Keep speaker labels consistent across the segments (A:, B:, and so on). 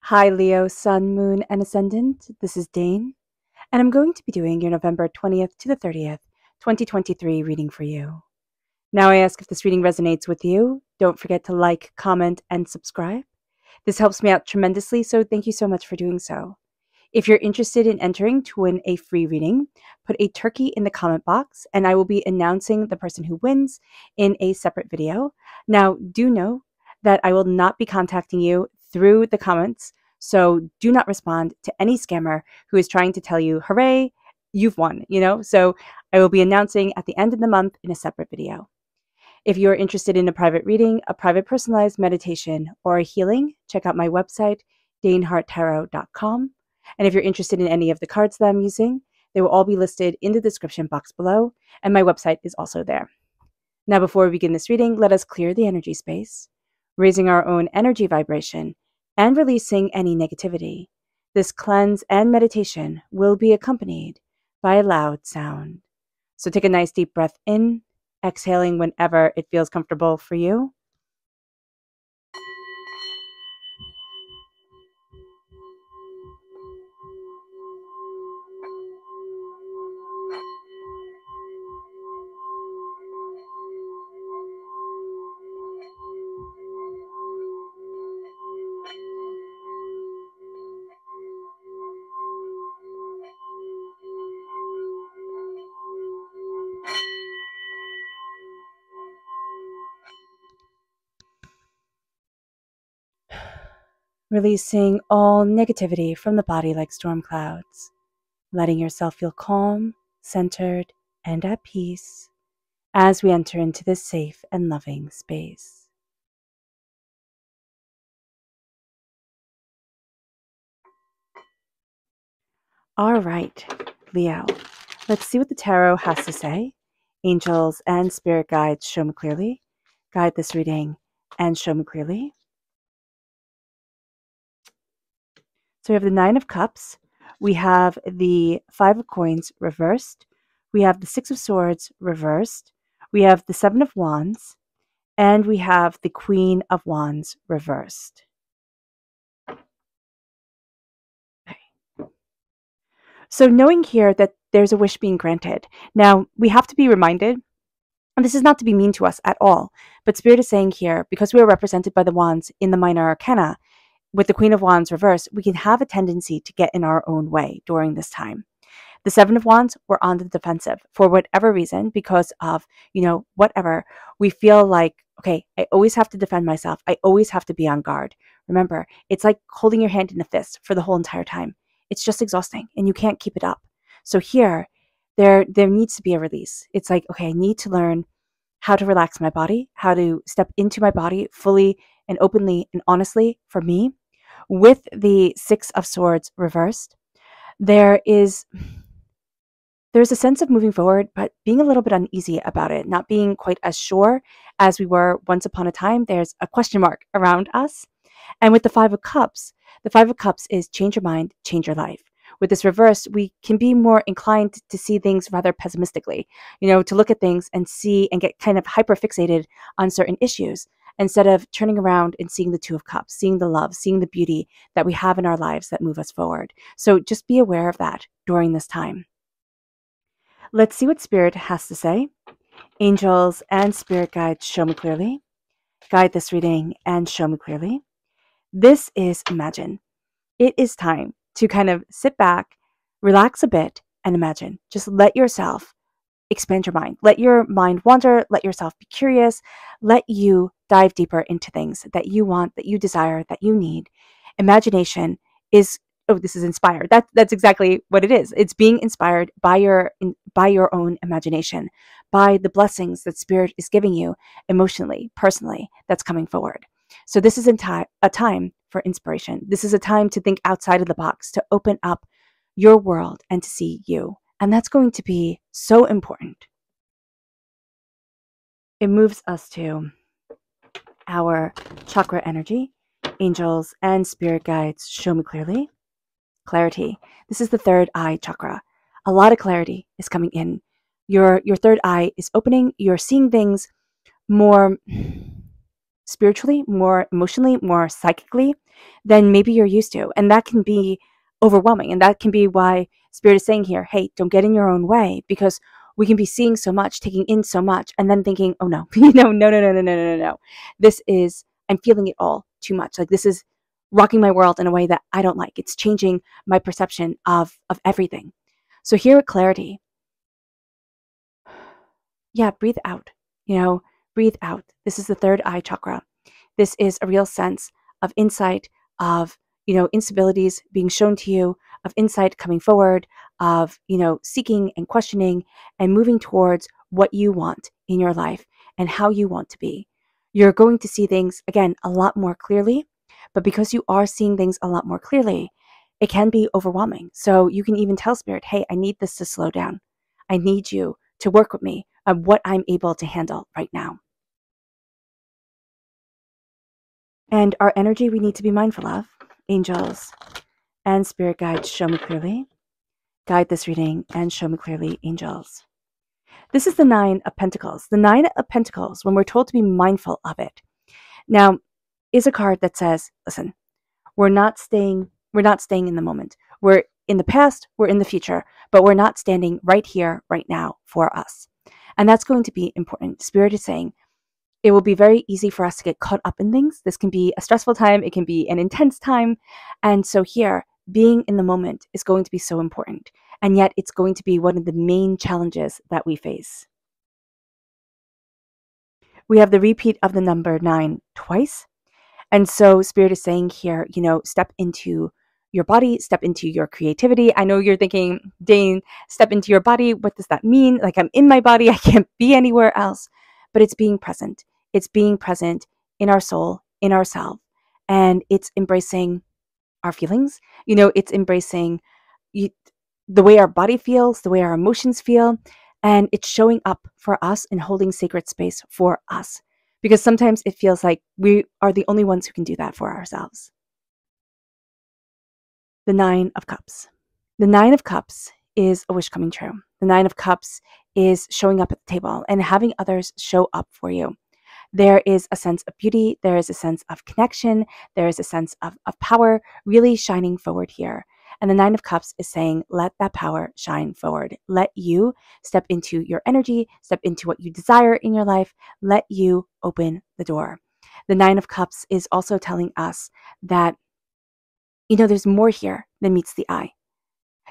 A: Hi, Leo, Sun, Moon, and Ascendant. This is Dane, and I'm going to be doing your November 20th to the 30th, 2023 reading for you. Now, I ask if this reading resonates with you. Don't forget to like, comment, and subscribe. This helps me out tremendously, so thank you so much for doing so. If you're interested in entering to win a free reading, put a turkey in the comment box, and I will be announcing the person who wins in a separate video. Now, do know that I will not be contacting you through the comments, so do not respond to any scammer who is trying to tell you, hooray, you've won, So I will be announcing at the end of the month in a separate video. If you're interested in a private reading, a private personalized meditation, or a healing, check out my website, daneharttarot.com. And if you're interested in any of the cards that I'm using, they will all be listed in the description box below, and my website is also there. Now, before we begin this reading, let us clear the energy space, raising our own energy vibration and releasing any negativity. This cleanse and meditation will be accompanied by a loud sound. So take a nice deep breath in, exhaling whenever it feels comfortable for you. Releasing all negativity from the body like storm clouds, letting yourself feel calm, centered, and at peace as we enter into this safe and loving space. All right, Leo, let's see what the tarot has to say. Angels and spirit guides, show me clearly. Guide this reading and show me clearly. So we have the Nine of Cups, we have the Five of Coins reversed, we have the Six of Swords reversed, we have the Seven of Wands, and we have the Queen of Wands reversed. Okay. So knowing here that there's a wish being granted. Now, we have to be reminded, and this is not to be mean to us at all, but Spirit is saying here, because we are represented by the Wands in the Minor Arcana, with the Queen of Wands reversed, we can have a tendency to get in our own way during this time. The Seven of Wands, we're on the defensive for whatever reason, because of, whatever. We feel like, okay, I always have to defend myself. I always have to be on guard. Remember, it's like holding your hand in a fist for the whole entire time. It's just exhausting and you can't keep it up. So here, there needs to be a release. It's like, okay, I need to learn how to relax my body, how to step into my body fully and openly and honestly for me. With the Six of Swords reversed, there's a sense of moving forward, but being a little bit uneasy about it, not being quite as sure as we were once upon a time. There's a question mark around us. And with the Five of Cups is change your mind, change your life. With this reverse, we can be more inclined to see things rather pessimistically, to look at things and see and get kind of hyper fixated on certain issues, instead of turning around and seeing the Two of Cups, seeing the love, seeing the beauty that we have in our lives that move us forward. So just be aware of that during this time. Let's see what Spirit has to say. Angels and spirit guides, show me clearly. Guide this reading and show me clearly. This is imagine. It is time to kind of sit back, relax a bit, and imagine. Just let yourself expand your mind. Let your mind wander. Let yourself be curious. Let you dive deeper into things that you want, that you desire, that you need. Imagination is, this is inspired. That's exactly what it is. It's being inspired by your own imagination, by the blessings that Spirit is giving you emotionally, personally, that's coming forward. So this is a time for inspiration. This is a time to think outside of the box, to open up your world and to see you. And that's going to be so important. It moves us to our chakra energy. Angels and spirit guides, show me clearly. Clarity. This is the third eye chakra. A lot of clarity is coming in. Your third eye is opening. You're seeing things more spiritually, more emotionally, more psychically than maybe you're used to. And that can be overwhelming. And that can be why Spirit is saying here, hey, don't get in your own way, because we can be seeing so much, taking in so much, and then thinking, oh no, no. This is, I'm feeling it all too much. Like this is rocking my world in a way that I don't like. It's changing my perception of everything. So here with clarity, yeah, breathe out, breathe out. This is the third eye chakra. This is a real sense of insight, of, instabilities being shown to you, of insight coming forward, of, seeking and questioning and moving towards what you want in your life and how you want to be. You're going to see things, again, a lot more clearly, but because you are seeing things a lot more clearly, it can be overwhelming. So you can even tell Spirit, hey, I need this to slow down. I need you to work with me on what I'm able to handle right now. And our energy we need to be mindful of, angels and spirit guides, show me clearly. Guide this reading and show me clearly, angels. This is the 9 of Pentacles. The 9 of Pentacles, when we're told to be mindful of it, now is a card that says, listen, we're not staying in the moment. We're in the past, we're in the future, but we're not standing right here, right now for us. And that's going to be important. Spirit is saying, it will be very easy for us to get caught up in things. This can be a stressful time. It can be an intense time. And so here, being in the moment is going to be so important. And yet it's going to be one of the main challenges that we face. We have the repeat of the number 9 twice. And so Spirit is saying here, step into your body, step into your creativity. I know you're thinking, Dane, step into your body. What does that mean? Like, I'm in my body. I can't be anywhere else. But it's being present. It's being present in our soul, in ourselves. And it's embracing our feelings. It's embracing the way our body feels, the way our emotions feel. And it's showing up for us and holding sacred space for us. Because sometimes it feels like we are the only ones who can do that for ourselves. The 9 of Cups. The 9 of Cups is a wish coming true. The 9 of Cups is showing up at the table and having others show up for you. There is a sense of beauty. There is a sense of connection. There is a sense of power really shining forward here. And the 9 of Cups is saying, let that power shine forward. Let you step into your energy, step into what you desire in your life. Let you open the door. The 9 of Cups is also telling us that, there's more here than meets the eye.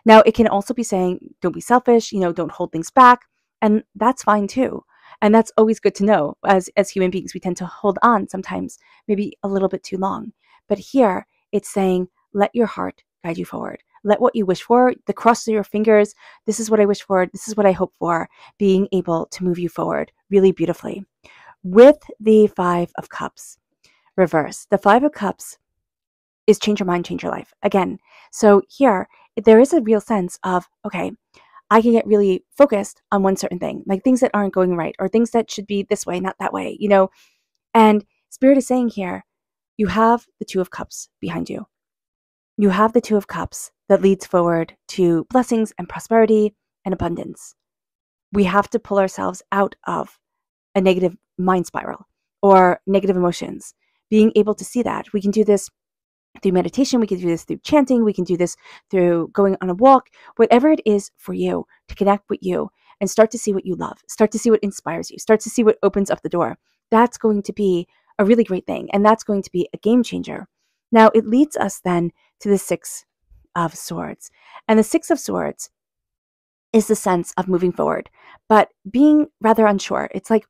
A: Now, it can also be saying, don't be selfish, don't hold things back. And that's fine too. And that's always good to know. As human beings, we tend to hold on sometimes, maybe a little bit too long. But here, it's saying, let your heart guide you forward. Let what you wish for, the cross of your fingers, this is what I wish for, this is what I hope for, being able to move you forward really beautifully. With the 5 of Cups reverse, the 5 of Cups is change your mind, change your life. Again, so here, there is a real sense of, okay, I can get really focused on one certain thing, like things that aren't going right or things that should be this way, not that way, And Spirit is saying here, you have the 2 of Cups behind you. You have the 2 of Cups that leads forward to blessings and prosperity and abundance. We have to pull ourselves out of a negative mind spiral or negative emotions. Being able to see that. We can do this through meditation, we can do this through chanting, we can do this through going on a walk, whatever it is for you, to connect with you and start to see what you love, start to see what inspires you, start to see what opens up the door. That's going to be a really great thing, and that's going to be a game changer. Now, it leads us then to the 6 of Swords. And the 6 of Swords is the sense of moving forward, but being rather unsure. It's like,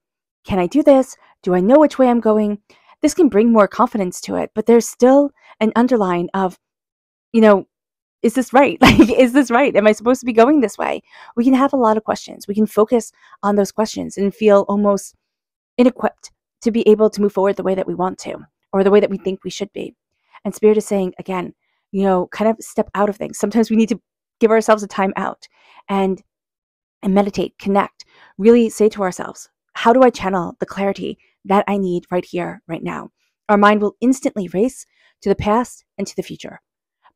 A: can I do this? Do I know which way I'm going? This can bring more confidence to it, but there's still an underline of, is this right? Like, is this right? Am I supposed to be going this way? We can have a lot of questions. We can focus on those questions and feel almost inequipped to be able to move forward the way that we want to, or the way that we think we should be. And Spirit is saying, again, kind of step out of things. Sometimes we need to give ourselves a time out and meditate, connect, really say to ourselves, how do I channel the clarity that I need right here, right now? Our mind will instantly race to the past and to the future.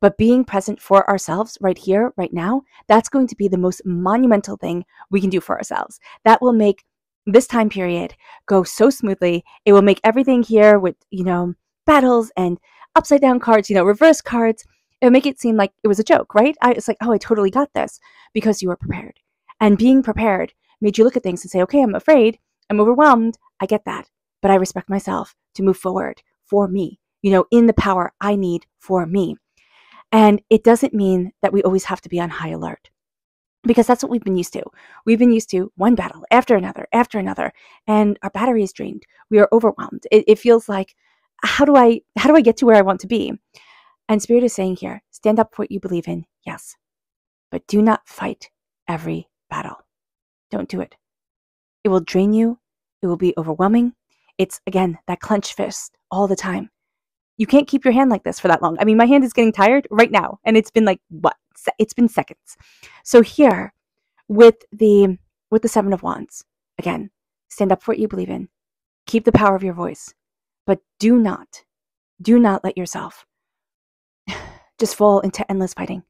A: But being present for ourselves right here, right now, that's going to be the most monumental thing we can do for ourselves. That will make this time period go so smoothly. It will make everything here with, battles and upside down cards, reverse cards. It'll make it seem like it was a joke, right? It's like, oh, I totally got this because you were prepared. And being prepared made you look at things and say, okay, I'm afraid, I'm overwhelmed. I get that. But I respect myself to move forward for me, in the power I need for me. And it doesn't mean that we always have to be on high alert, because that's what we've been used to. We've been used to one battle after another, and our battery is drained. We are overwhelmed. It feels like, how do I get to where I want to be? And Spirit is saying here, stand up for what you believe in, yes, but do not fight every battle. Don't do it. It will drain you. It will be overwhelming. It's, again, that clenched fist all the time. You can't keep your hand like this for that long. I mean, my hand is getting tired right now, and it's been like, what? It's been seconds. So here, with the Seven of Wands, again, stand up for what you believe in. Keep the power of your voice, but do not let yourself just fall into endless fighting,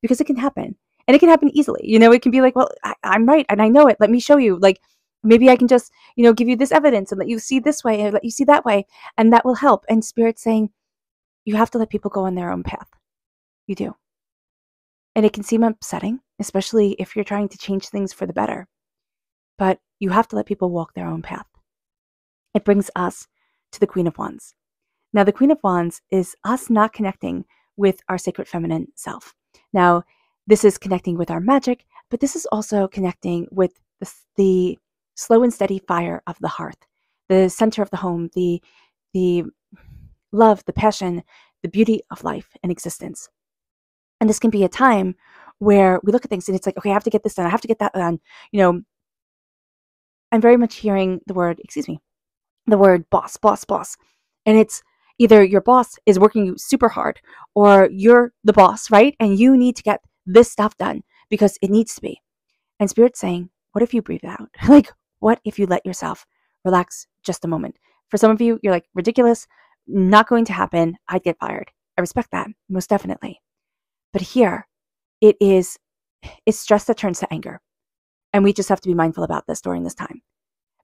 A: because it can happen, and it can happen easily. It can be like, well, I'm right, and I know it. Let me show you. Like, maybe I can just, give you this evidence and let you see this way and let you see that way, and that will help. And Spirit's saying, you have to let people go on their own path. You do. And it can seem upsetting, especially if you're trying to change things for the better. But you have to let people walk their own path. It brings us to the Queen of Wands. Now, the Queen of Wands is us not connecting with our sacred feminine self. Now, this is connecting with our magic, but this is also connecting with the slow and steady fire of the hearth, the center of the home, the love, the passion, the beauty of life and existence. And this can be a time where we look at things and it's like, okay, I have to get this done. I have to get that done. I'm very much hearing the word boss. And it's either your boss is working you super hard or you're the boss, right? And you need to get this stuff done because it needs to be. And Spirit's saying, what if you breathe out? Like, what if you let yourself relax just a moment? For some of you, you're like, ridiculous, not going to happen. I'd get fired. I respect that, most definitely. But here, it's stress that turns to anger. And we just have to be mindful about this during this time.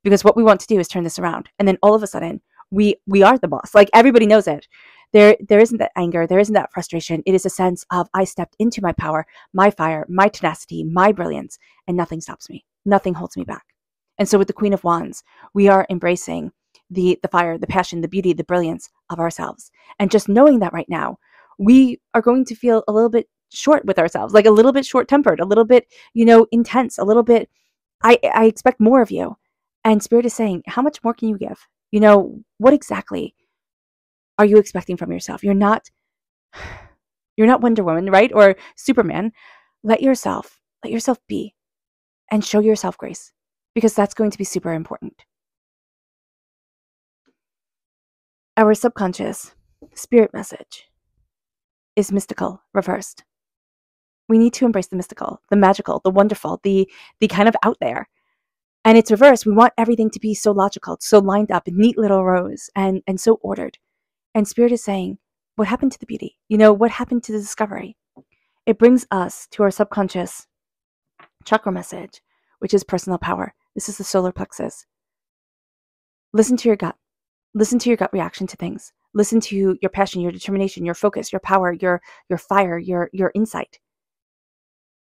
A: Because what we want to do is turn this around. And then all of a sudden, we are the boss. Like, everybody knows it. There isn't that anger. There isn't that frustration. It is a sense of, I stepped into my power, my fire, my tenacity, my brilliance, and nothing stops me. Nothing holds me back. And so with the Queen of Wands, we are embracing the fire, the passion, the beauty, the brilliance of ourselves. And just knowing that right now, we are going to feel a little bit short with ourselves, like a little bit short-tempered, a little bit, intense, a little bit, I expect more of you. And Spirit is saying, how much more can you give? What exactly are you expecting from yourself? You're not Wonder Woman, right? Or Superman. Let yourself be and show yourself grace, because that's going to be super important. Our subconscious spirit message is mystical reversed. We need to embrace the mystical, the magical, the wonderful, the kind of out there. And it's reversed. We want everything to be so logical, so lined up, neat little rows, and so ordered. And Spirit is saying, what happened to the beauty? What happened to the discovery? It brings us to our subconscious chakra message, which is personal power. This is the solar plexus. Listen to your gut. Listen to your gut reaction to things. Listen to your passion, your determination, your focus, your power, your fire, your insight.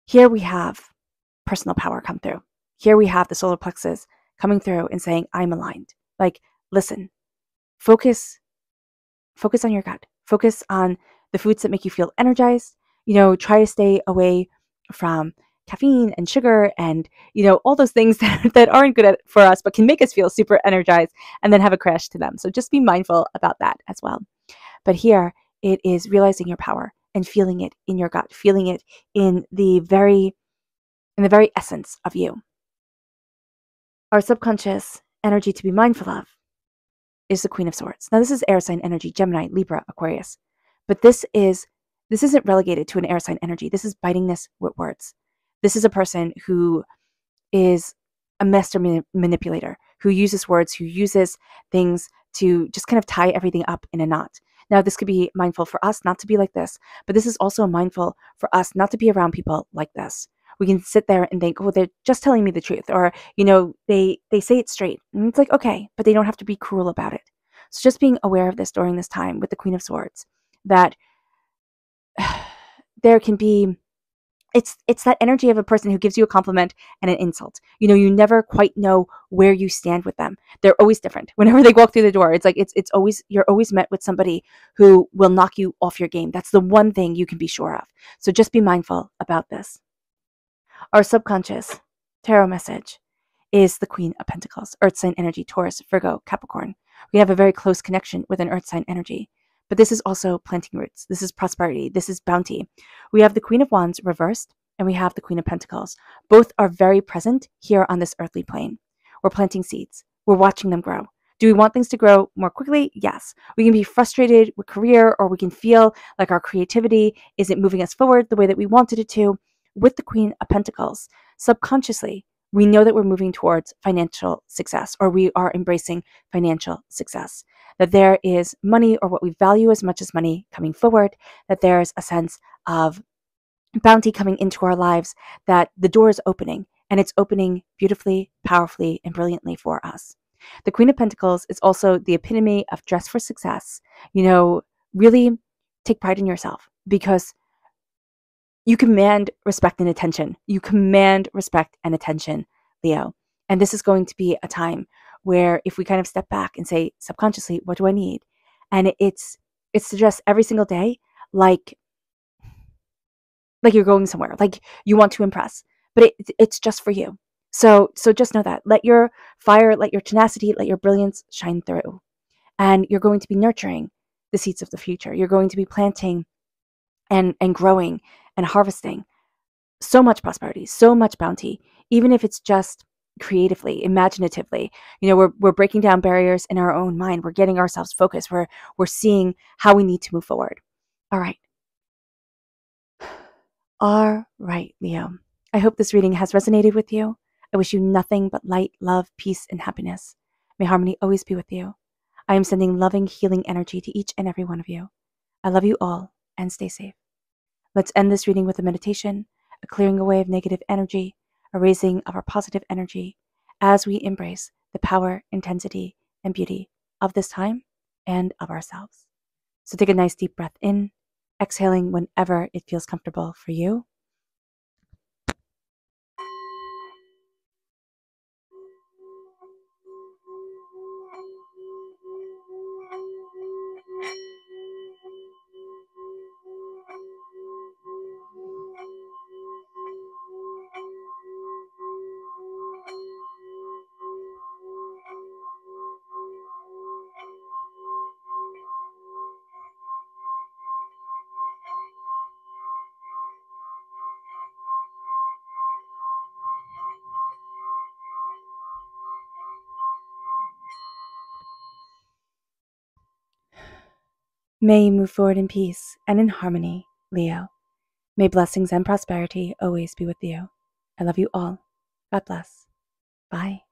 A: Here we have personal power come through. Here we have the solar plexus coming through and saying, I'm aligned. Like, listen, focus on your gut. Focus on the foods that make you feel energized. Try to stay away from caffeine and sugar and, all those things that aren't good for us, but can make us feel super energized and then have a crash to them. So just be mindful about that as well. But here it is realizing your power and feeling it in your gut, feeling it in the very essence of you. Our subconscious energy to be mindful of is the Queen of Swords. Now, this is air sign energy, Gemini, Libra, Aquarius. But this isn't relegated to an air sign energy. This is bitingness with words. This is a person who is a master manipulator, who uses words, who uses things to just kind of tie everything up in a knot. Now, this could be mindful for us not to be like this, but this is also mindful for us not to be around people like this, we can sit there and think, oh, they're just telling me the truth, or, they say it straight. And it's like, okay, but they don't have to be cruel about it. So just being aware of this during this time with the Queen of Swords, that there can be, it's that energy of a person who gives you a compliment and an insult. You never quite know where you stand with them. They're always different. Whenever they walk through the door, it's like it's always, you're always met with somebody who will knock you off your game. That's the one thing you can be sure of. So just be mindful about this. Our subconscious tarot message is the Queen of Pentacles, Earth sign energy, Taurus, Virgo, Capricorn. We have a very close connection with an Earth sign energy. But this is also planting roots. This is prosperity. This is bounty. We have the Queen of Wands reversed, and we have the Queen of Pentacles. Both are very present here on this earthly plane. We're planting seeds. We're watching them grow. Do we want things to grow more quickly? Yes. We can be frustrated with career, or we can feel like our creativity isn't moving us forward the way that we wanted it to. With the Queen of Pentacles, subconsciously, we know that we're moving towards financial success, or we are embracing financial success. That there is money, or what we value as much as money, coming forward, that there's a sense of bounty coming into our lives, that the door is opening, and it's opening beautifully, powerfully, and brilliantly for us. The Queen of Pentacles is also the epitome of dress for success. Really take pride in yourself, because you command respect and attention. You command respect and attention, Leo. And this is going to be a time where, if we kind of step back and say subconsciously, what do I need? And it's to dress every single day like you're going somewhere, like you want to impress, but it's just for you. So just know that. Let your fire, let your tenacity, let your brilliance shine through. And you're going to be nurturing the seeds of the future. You're going to be planting and growing and harvesting so much prosperity, so much bounty, even if it's just creatively, imaginatively. We're breaking down barriers in our own mind. We're getting ourselves focused. We're seeing how we need to move forward. All right, Leo. I hope this reading has resonated with you. I wish you nothing but light, love, peace, and happiness. May harmony always be with you. I am sending loving, healing energy to each and every one of you. I love you all, and stay safe. Let's end this reading with a meditation, a clearing away of negative energy, a raising of our positive energy, as we embrace the power, intensity, and beauty of this time and of ourselves. So take a nice deep breath in, exhaling whenever it feels comfortable for you. May you move forward in peace and in harmony, Leo. May blessings and prosperity always be with you. I love you all. God bless. Bye.